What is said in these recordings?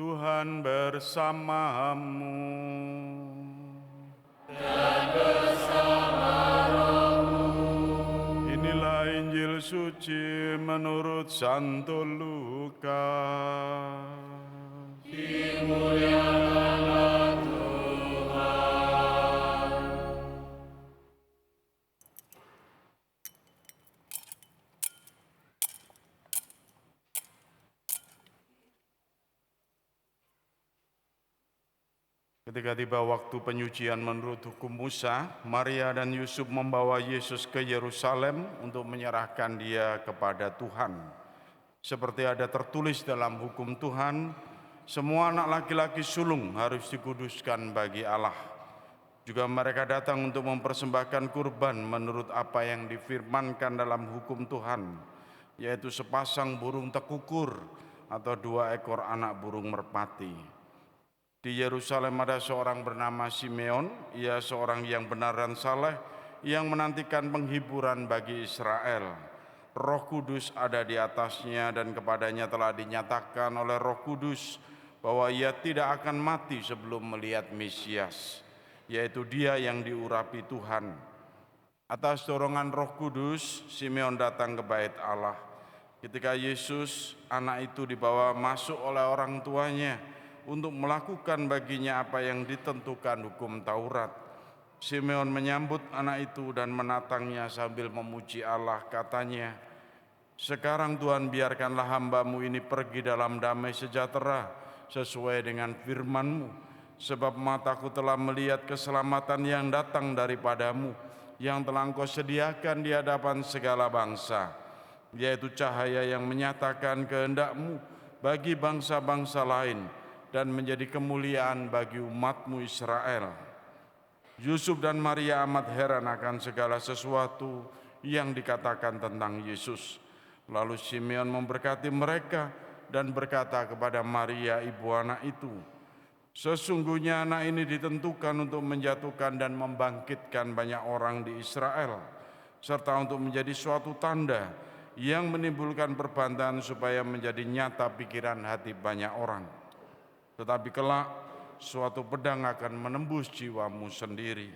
Tuhan bersamamu. Inilah Injil suci menurut Santo Lukas. Ketika tiba waktu penyucian menurut hukum Musa, Maria dan Yusuf membawa Yesus ke Yerusalem untuk menyerahkan dia kepada Tuhan. Seperti ada tertulis dalam hukum Tuhan, semua anak laki-laki sulung harus dikuduskan bagi Allah. Juga mereka datang untuk mempersembahkan kurban menurut apa yang difirmankan dalam hukum Tuhan, yaitu sepasang burung tekukur atau 2 ekor anak burung merpati. Di Yerusalem ada seorang bernama Simeon, ia seorang yang benar dan saleh, yang menantikan penghiburan bagi Israel. Roh Kudus ada di atasnya dan kepadanya telah dinyatakan oleh Roh Kudus bahwa ia tidak akan mati sebelum melihat Mesias, yaitu dia yang diurapi Tuhan. Atas dorongan Roh Kudus, Simeon datang ke bait Allah. Ketika Yesus, anak itu dibawa masuk oleh orang tuanya untuk melakukan baginya apa yang ditentukan hukum Taurat. Simeon menyambut anak itu dan menatangnya sambil memuji Allah, katanya, "Sekarang Tuhan, biarkanlah hamba-Mu ini pergi dalam damai sejahtera sesuai dengan firman-Mu, sebab mataku telah melihat keselamatan yang datang daripada-Mu, yang telah Engkau sediakan di hadapan segala bangsa, yaitu cahaya yang menyatakan kehendak-Mu bagi bangsa-bangsa lain, dan menjadi kemuliaan bagi umat-Mu Israel." Yusuf dan Maria amat heran akan segala sesuatu yang dikatakan tentang Yesus. Lalu Simeon memberkati mereka dan berkata kepada Maria ibu anak itu, "Sesungguhnya anak ini ditentukan untuk menjatuhkan dan membangkitkan banyak orang di Israel, serta untuk menjadi suatu tanda yang menimbulkan perbantahan supaya menjadi nyata pikiran hati banyak orang. Tetapi kelak suatu pedang akan menembus jiwamu sendiri."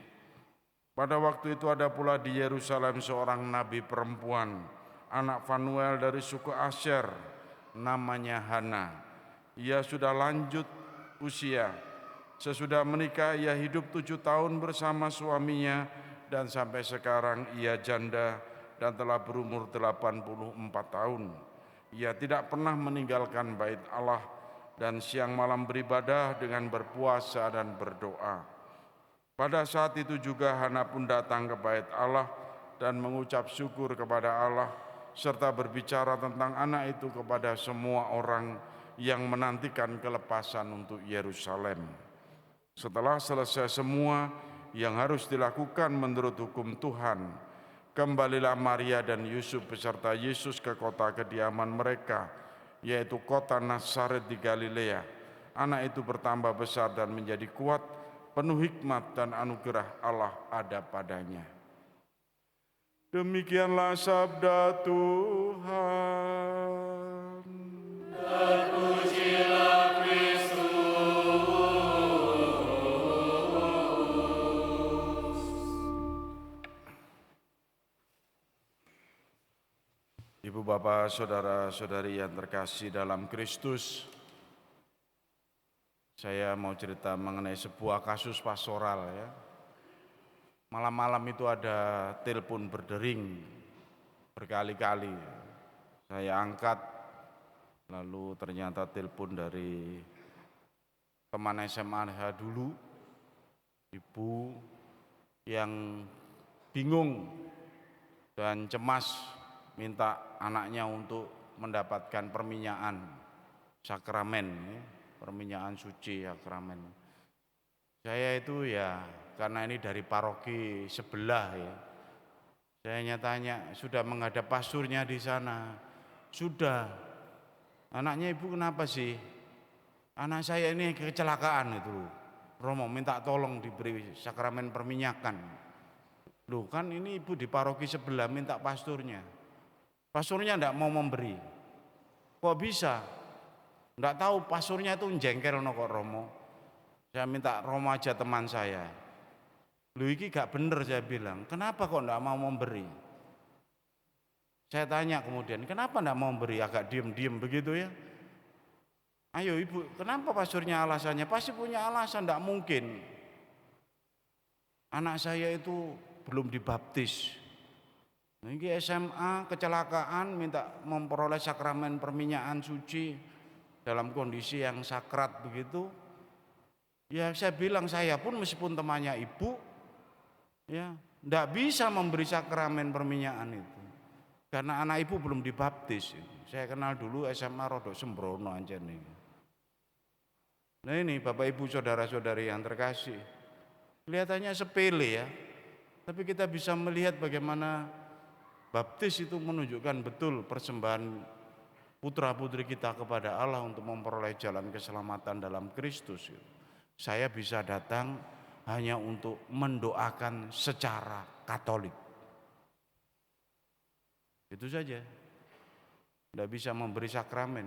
Pada waktu itu ada pula di Yerusalem seorang nabi perempuan, anak Fanuel dari suku Asyer, namanya Hana. Ia sudah lanjut usia. Sesudah menikah ia hidup 7 tahun bersama suaminya, dan sampai sekarang ia janda dan telah berumur 84 tahun. Ia tidak pernah meninggalkan bait Allah dan siang malam beribadah dengan berpuasa dan berdoa. Pada saat itu juga Hana pun datang ke bait Allah dan mengucap syukur kepada Allah, serta berbicara tentang anak itu kepada semua orang yang menantikan kelepasan untuk Yerusalem. Setelah selesai semua yang harus dilakukan menurut hukum Tuhan, kembalilah Maria dan Yusuf beserta Yesus ke kota kediaman mereka, yaitu kota Nazaret di Galilea. Anak itu bertambah besar dan menjadi kuat, penuh hikmat dan anugerah Allah ada padanya. Demikianlah sabda Tuhan. Terpujilah Kristus. Ibu, bapak, saudara-saudari yang terkasih dalam Kristus, saya mau cerita mengenai sebuah kasus pastoral ya. Malam-malam itu ada telepon berdering berkali-kali. Saya angkat, lalu ternyata telepon dari teman SMA saya dulu, ibu yang bingung dan cemas minta anaknya untuk mendapatkan perminyakan sakramen, perminyakan suci sakramen. Saya itu ya karena ini dari paroki sebelah ya, saya tanya, sudah menghadap pasturnya di sana? Sudah. Anaknya ibu kenapa sih? Anak saya ini kecelakaan itu, Romo minta tolong diberi sakramen perminyakan. Loh kan ini ibu di paroki sebelah minta pasturnya. Pasturnya enggak mau memberi. Kok bisa? Enggak tahu pasurnya itu jengkel kok Romo. Saya minta Romo aja teman saya. Lu iki gak bener, saya bilang. Kenapa kok enggak mau memberi? Saya tanya kemudian, kenapa enggak mau memberi? Agak diem-diem begitu ya. Ayo ibu, kenapa pasurnya alasannya? Pasti punya alasan, enggak mungkin. Anak saya itu belum dibaptis. Ini SMA kecelakaan minta memperoleh sakramen perminyakan suci dalam kondisi yang sakrat begitu. Ya saya bilang saya pun meskipun temannya ibu, ya tidak bisa memberi sakramen perminyakan itu karena anak ibu belum dibaptis. Saya kenal dulu SMA Rodok Sembrono aja nih. Nah ini Bapak Ibu saudara-saudari yang terkasih, kelihatannya sepele ya, tapi kita bisa melihat bagaimana baptis itu menunjukkan betul persembahan putra-putri kita kepada Allah untuk memperoleh jalan keselamatan dalam Kristus. Saya bisa datang hanya untuk mendoakan secara Katolik. Itu saja. Tidak bisa memberi sakramen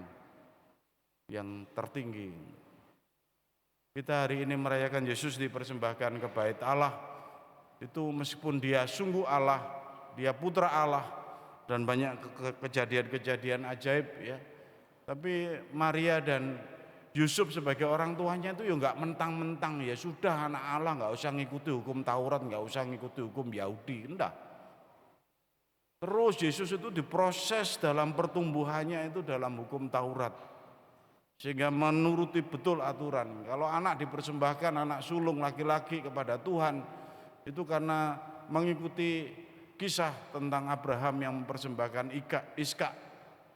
yang tertinggi. Kita hari ini merayakan Yesus dipersembahkan ke bait Allah. Itu meskipun dia sungguh Allah, dia putra Allah, dan banyak kejadian-kejadian ajaib ya. Tapi Maria dan Yusuf sebagai orang tuanya itu ya enggak mentang-mentang ya sudah anak Allah, enggak usah ngikuti hukum Taurat, enggak usah ngikuti hukum Yahudi, enggak. Terus Yesus itu diproses dalam pertumbuhannya itu dalam hukum Taurat. Sehingga menuruti betul aturan. Kalau anak dipersembahkan, anak sulung laki-laki kepada Tuhan, itu karena mengikuti kisah tentang Abraham yang mempersembahkan Ishak,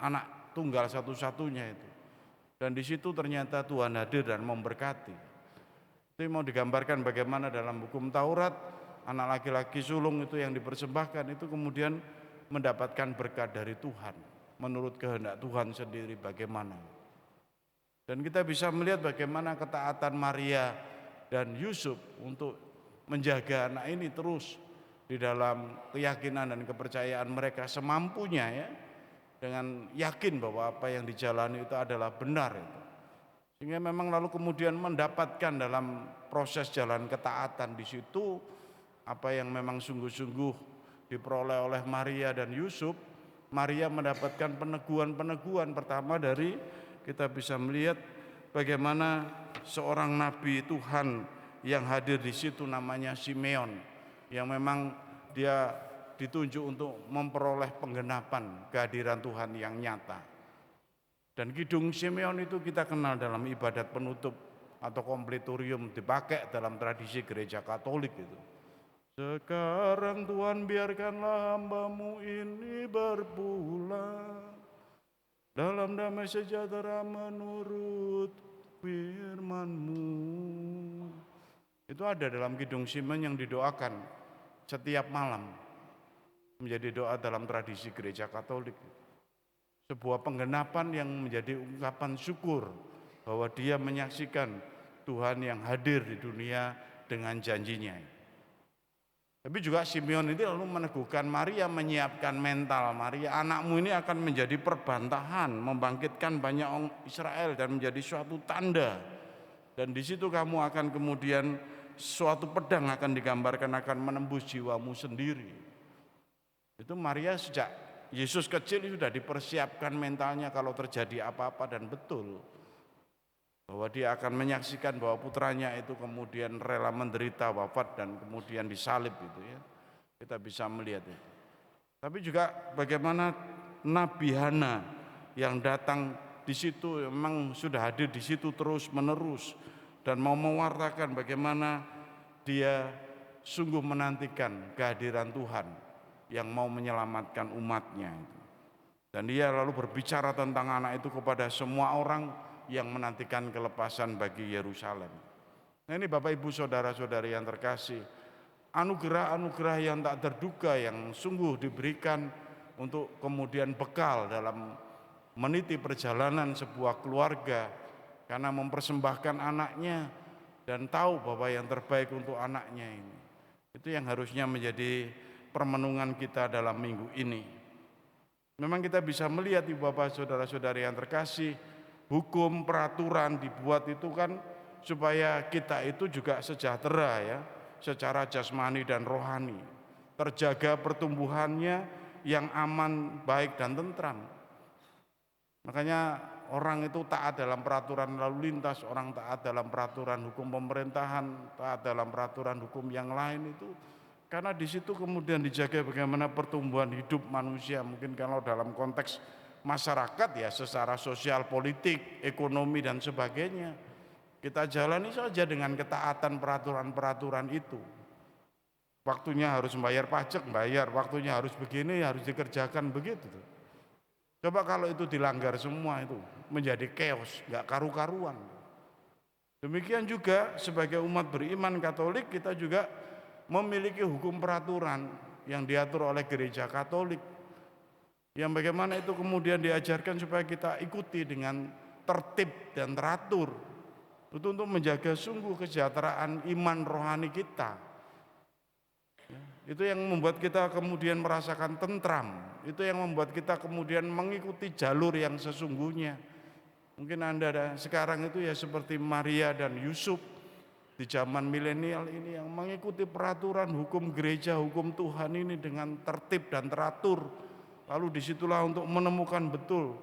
anak tunggal satu-satunya itu. Dan di situ ternyata Tuhan hadir dan memberkati. Itu mau digambarkan bagaimana dalam hukum Taurat, anak laki-laki sulung itu yang dipersembahkan itu kemudian mendapatkan berkat dari Tuhan, menurut kehendak Tuhan sendiri bagaimana. Dan kita bisa melihat bagaimana ketaatan Maria dan Yusuf untuk menjaga anak ini terus di dalam keyakinan dan kepercayaan mereka semampunya ya, dengan yakin bahwa apa yang dijalani itu adalah benar itu. Sehingga memang lalu kemudian mendapatkan dalam proses jalan ketaatan di situ apa yang memang sungguh-sungguh diperoleh oleh Maria dan Yusuf. Maria mendapatkan peneguhan-peneguhan pertama dari kita bisa melihat bagaimana seorang nabi Tuhan yang hadir di situ namanya Simeon, yang memang dia ditunjuk untuk memperoleh penggenapan kehadiran Tuhan yang nyata. Dan kidung Simeon itu kita kenal dalam ibadat penutup atau kompletorium, dipakai dalam tradisi gereja Katolik itu. Sekarang Tuhan biarkanlah hamba-Mu ini berpulang dalam damai sejahtera menurut firman-Mu. Itu ada dalam kidung Simeon yang didoakan setiap malam. Menjadi doa dalam tradisi gereja Katolik. Sebuah penggenapan yang menjadi ungkapan syukur bahwa dia menyaksikan Tuhan yang hadir di dunia dengan janjinya. Tapi juga Simeon ini lalu meneguhkan Maria, menyiapkan mental Maria, anakmu ini akan menjadi perbantahan, membangkitkan banyak orang Israel dan menjadi suatu tanda. Dan di situ kamu akan kemudian suatu pedang akan digambarkan akan menembus jiwamu sendiri. Itu Maria sejak Yesus kecil sudah dipersiapkan mentalnya kalau terjadi apa-apa, dan betul bahwa dia akan menyaksikan bahwa putranya itu kemudian rela menderita, wafat, dan kemudian disalib itu ya. Kita bisa melihat itu. Tapi juga bagaimana Nabi Hana yang datang di situ memang sudah hadir di situ terus menerus dan mau mewartakan bagaimana dia sungguh menantikan kehadiran Tuhan yang mau menyelamatkan umatnya. Dan dia lalu berbicara tentang anak itu kepada semua orang yang menantikan kelepasan bagi Yerusalem. Nah ini Bapak Ibu saudara-saudari yang terkasih, anugerah-anugerah yang tak terduga yang sungguh diberikan untuk kemudian bekal dalam meniti perjalanan sebuah keluarga karena mempersembahkan anaknya dan tahu bahwa yang terbaik untuk anaknya ini. Itu yang harusnya menjadi permenungan kita dalam minggu ini. Memang kita bisa melihat Ibu Bapak saudara-saudari yang terkasih hukum, peraturan dibuat itu kan supaya kita itu juga sejahtera ya, secara jasmani dan rohani, terjaga pertumbuhannya yang aman, baik dan tentram. Makanya orang itu taat dalam peraturan lalu lintas, orang taat dalam peraturan hukum pemerintahan, taat dalam peraturan hukum yang lain itu karena di situ kemudian dijaga bagaimana pertumbuhan hidup manusia. Mungkin kalau dalam konteks masyarakat ya secara sosial, politik, ekonomi dan sebagainya. Kita jalani saja dengan ketaatan peraturan-peraturan itu. Waktunya harus membayar pajak, bayar. Waktunya harus begini, harus dikerjakan begitu. Coba kalau itu dilanggar semua itu menjadi chaos, nggak karu-karuan. Demikian juga sebagai umat beriman Katolik kita juga memiliki hukum peraturan yang diatur oleh Gereja Katolik. Yang bagaimana itu kemudian diajarkan supaya kita ikuti dengan tertib dan teratur. Itu untuk menjaga sungguh kesejahteraan iman rohani kita. Itu yang membuat kita kemudian merasakan tentram. Itu yang membuat kita kemudian mengikuti jalur yang sesungguhnya. Mungkin Anda sekarang itu ya seperti Maria dan Yusuf di zaman milenial ini yang mengikuti peraturan hukum gereja, hukum Tuhan ini dengan tertib dan teratur. Lalu disitulah untuk menemukan betul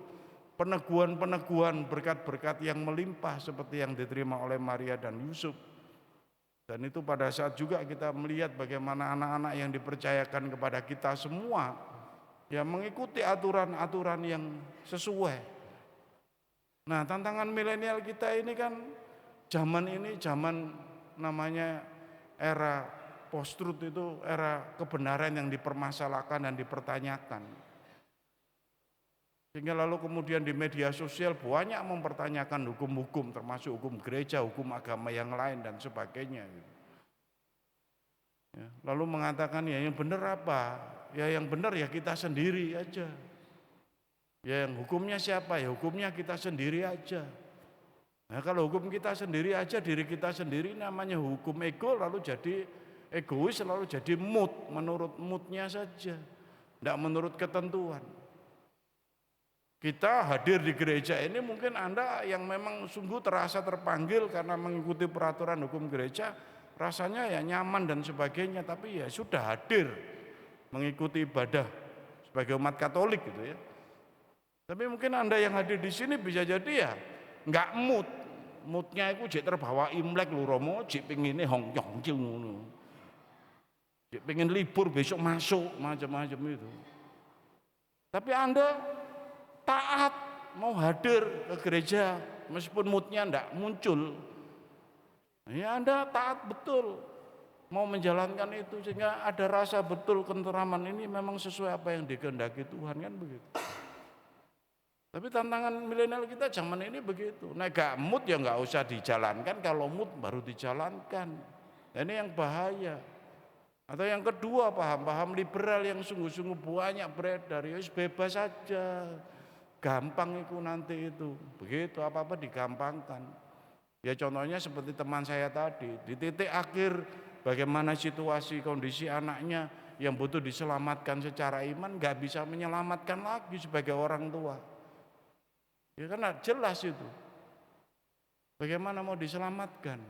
peneguhan-peneguhan berkat-berkat yang melimpah seperti yang diterima oleh Maria dan Yusuf. Dan itu pada saat juga kita melihat bagaimana anak-anak yang dipercayakan kepada kita semua yang mengikuti aturan-aturan yang sesuai. Nah, tantangan milenial kita ini kan zaman ini zaman namanya era post-truth, itu era kebenaran yang dipermasalahkan dan dipertanyakan. Sehingga lalu kemudian di media sosial banyak mempertanyakan hukum-hukum termasuk hukum gereja, hukum agama yang lain dan sebagainya. Ya, lalu mengatakan ya yang benar apa? Ya yang benar ya kita sendiri aja. Ya yang hukumnya siapa? Ya hukumnya kita sendiri aja. Nah kalau hukum kita sendiri aja, diri kita sendiri namanya hukum ego, lalu jadi egois, lalu jadi mood, menurut moodnya saja, tidak menurut ketentuan. Kita hadir di gereja ini mungkin Anda yang memang sungguh terasa terpanggil karena mengikuti peraturan hukum gereja, rasanya ya nyaman dan sebagainya, tapi ya sudah hadir mengikuti ibadah sebagai umat Katolik gitu ya. Tapi mungkin Anda yang hadir di sini bisa jadi ya nggak moodnya itu jek terbawa Imlek lho Romo, jek pengine hongyong ngono. Jek pengen libur besok masuk macam-macam itu. Tapi Anda taat mau hadir ke gereja meskipun moodnya enggak muncul, ya Anda taat betul mau menjalankan itu sehingga ada rasa betul kenteraman ini memang sesuai apa yang dikehendaki Tuhan kan begitu. Tapi tantangan milenial kita zaman ini begitu, nah gak mood ya nggak usah dijalankan, kalau mood baru dijalankan. Nah, ini yang bahaya. Atau yang kedua paham-paham liberal yang sungguh-sungguh banyak beredar, ya bebas saja. Gampang itu nanti itu, begitu apa-apa digampangkan. Ya contohnya seperti teman saya tadi, di titik akhir bagaimana situasi kondisi anaknya yang butuh diselamatkan secara iman, gak bisa menyelamatkan lagi sebagai orang tua. Ya karena jelas itu, bagaimana mau diselamatkan,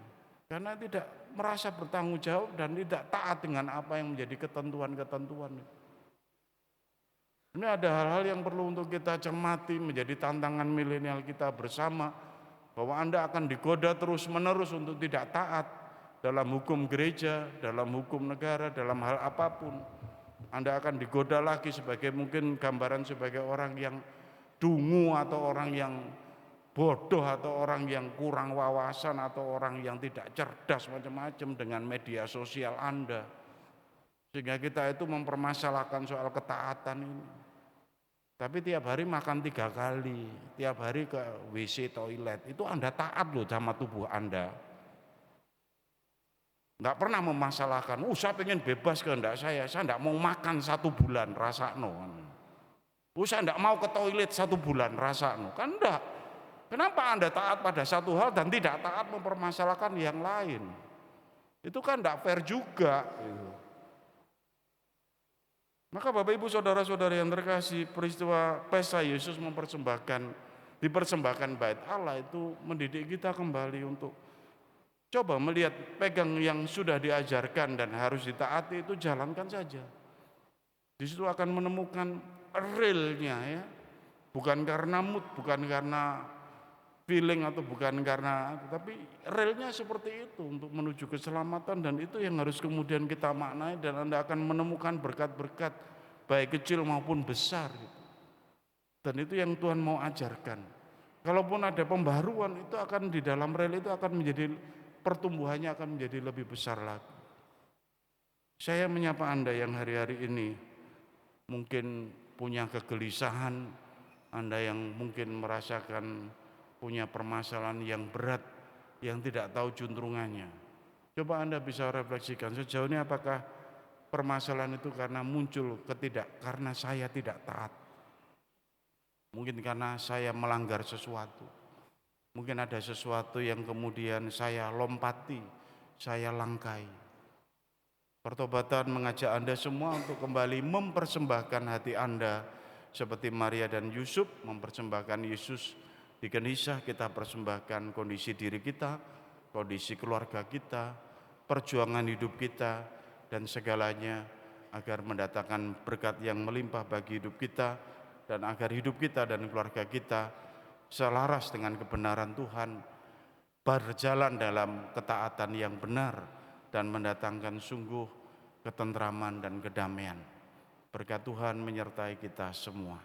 karena tidak merasa bertanggung jawab dan tidak taat dengan apa yang menjadi ketentuan-ketentuan. Ini ada hal-hal yang perlu untuk kita cermati, menjadi tantangan milenial kita bersama, bahwa Anda akan digoda terus-menerus untuk tidak taat dalam hukum gereja, dalam hukum negara, dalam hal apapun. Anda akan digoda lagi sebagai mungkin gambaran sebagai orang yang dungu atau orang yang bodoh atau orang yang kurang wawasan atau orang yang tidak cerdas macam-macam dengan media sosial Anda. Sehingga kita itu mempermasalahkan soal ketaatan ini. Tapi tiap hari makan 3 kali, tiap hari ke WC toilet, itu Anda taat loh sama tubuh Anda. Enggak pernah memasalahkan, saya pengen bebas kehendak saya enggak mau makan 1 bulan, rasakno. Saya enggak mau ke toilet 1 bulan, rasakno. Kan enggak. Kenapa Anda taat pada satu hal dan tidak taat mempermasalahkan yang lain? Itu kan enggak fair juga. Maka Bapak Ibu Saudara-saudara yang terkasih, peristiwa Pesta Yesus mempersembahkan dipersembahkan bait Allah itu mendidik kita kembali untuk coba melihat, pegang yang sudah diajarkan dan harus ditaati itu jalankan saja. Di situ akan menemukan realnya ya. Bukan karena mood, bukan karena feeling atau bukan karena, tapi realnya seperti itu untuk menuju keselamatan, dan itu yang harus kemudian kita maknai, dan Anda akan menemukan berkat-berkat baik kecil maupun besar gitu. Dan itu yang Tuhan mau ajarkan. Kalaupun ada pembaruan, itu akan di dalam real itu akan menjadi, pertumbuhannya akan menjadi lebih besar lagi. Saya menyapa Anda yang hari-hari ini mungkin punya kegelisahan, Anda yang mungkin merasakan punya permasalahan yang berat, yang tidak tahu juntrungannya. Coba Anda bisa refleksikan, sejauh ini apakah permasalahan itu karena muncul karena saya tidak taat. Mungkin karena saya melanggar sesuatu. Mungkin ada sesuatu yang kemudian saya lompati, saya langkai. Pertobatan mengajak Anda semua untuk kembali mempersembahkan hati Anda seperti Maria dan Yusuf mempersembahkan Yesus di Kenisah. Kita persembahkan kondisi diri kita, kondisi keluarga kita, perjuangan hidup kita, dan segalanya agar mendatangkan berkat yang melimpah bagi hidup kita, dan agar hidup kita dan keluarga kita selaras dengan kebenaran Tuhan, berjalan dalam ketaatan yang benar dan mendatangkan sungguh ketentraman dan kedamaian. Berkat Tuhan menyertai kita semua.